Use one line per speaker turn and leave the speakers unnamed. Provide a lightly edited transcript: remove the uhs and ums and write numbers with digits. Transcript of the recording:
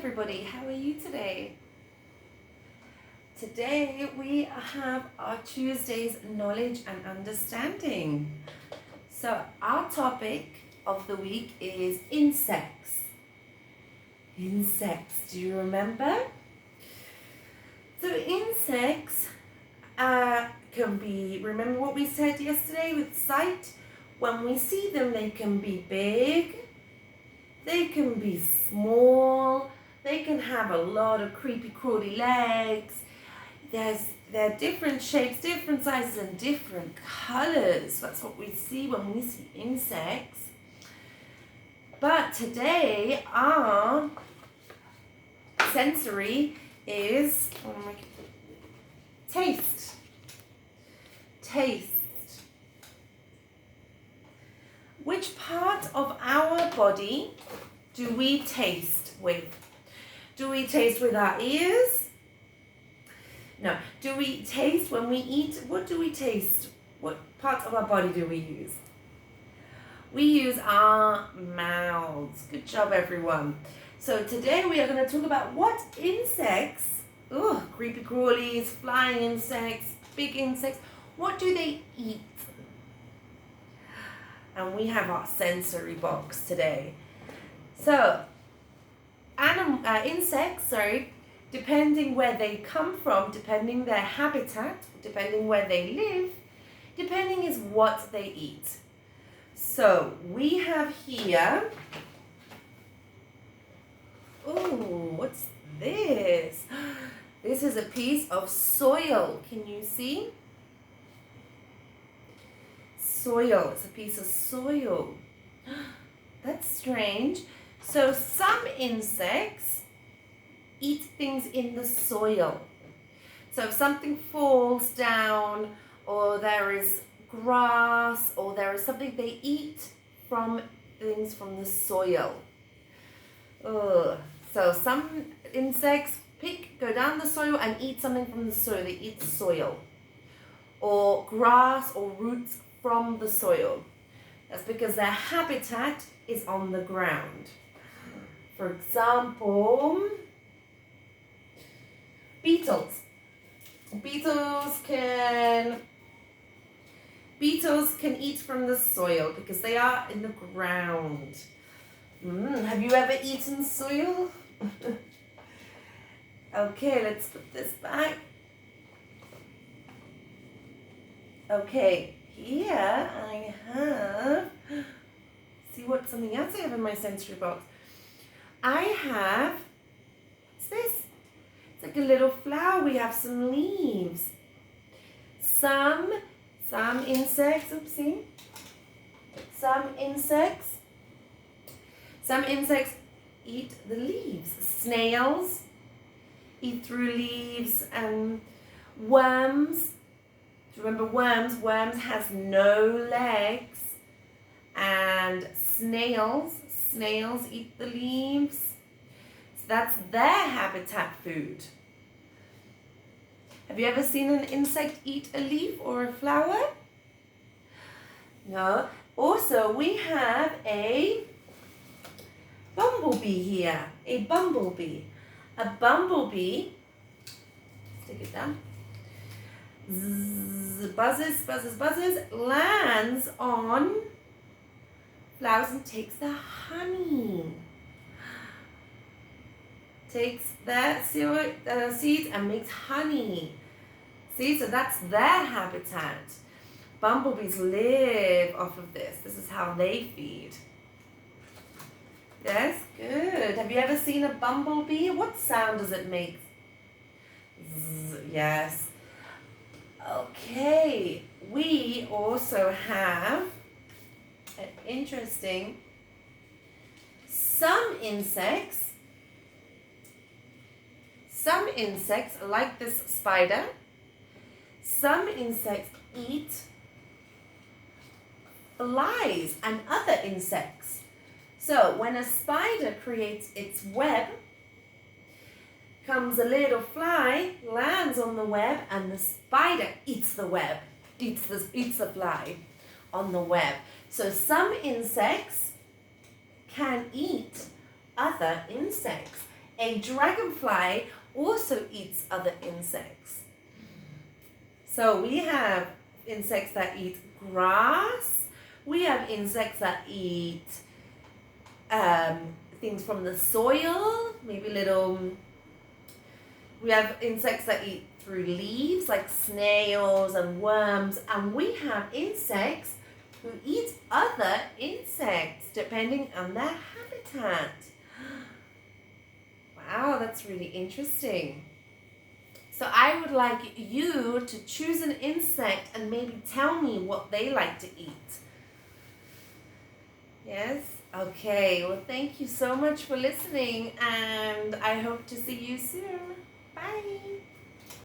everybody, how are you today? Today we have our Tuesday's knowledge and understanding. So our topic of the week is insects. Insects, do you remember? So insects can be, remember what we said yesterday with sight? When we see them, they can be big, they can be small, they can have a lot of creepy crawly legs. They're different shapes, different sizes, and different colors. That's what we see when we see insects. But today, our sensory is taste. Taste. Which part of our body do we taste with? Do we taste with our ears? No. Do we taste when we eat? What do we taste? What part of our body do we use? We use our mouths. Good job, everyone. So today we are going to talk about what insects, creepy crawlies, flying insects, big insects, what do they eat? And we have our sensory box today. So, insects, depending where they come from, depending their habitat, depending where they live, depending is what they eat. So, we have here, what's this? This is a piece of soil. Can you see? Soil. It's a piece of soil. That's strange. So some insects eat things in the soil. So if something falls down, or there is grass, or there is something, they eat from things from the soil. So some insects go down the soil and eat something from the soil. They eat soil, or grass, or roots from the soil. That's because their habitat is on the ground. For example, beetles. Beetles can eat from the soil because they are in the ground. Have you ever eaten soil? Okay, let's put this back. Okay. Here I have, see what something else I have in my sensory box. I have, what's this? It's like a little flower. We have some leaves. Some insects, some insects eat the leaves. Snails eat through leaves, and worms. Do you remember worms? Worms has no legs. And snails eat the leaves. So that's their habitat food. Have you ever seen an insect eat a leaf or a flower? No. Also, we have a bumblebee here. A bumblebee. A bumblebee, stick it down. Buzzes, lands on flowers and takes the honey. Takes that seeds and makes honey. See, so that's their habitat. Bumblebees live off of this. This is how they feed. Yes, good. Have you ever seen a bumblebee? What sound does it make? Yes. Okay, we also have an interesting, some insects like this spider, some insects eat flies and other insects. So when a spider creates its web, comes a little fly, lands on the web, and the spider eats the web, eats the fly on the web. So some insects can eat other insects. A dragonfly also eats other insects. So we have insects that eat grass. We have insects that eat things from the soil, maybe we have insects that eat through leaves like snails and worms, and we have insects who eat other insects depending on their habitat. Wow, that's really interesting. So I would like you to choose an insect and maybe tell me what they like to eat. Yes? Okay, well, thank you so much for listening, and I hope to see you soon. Bye.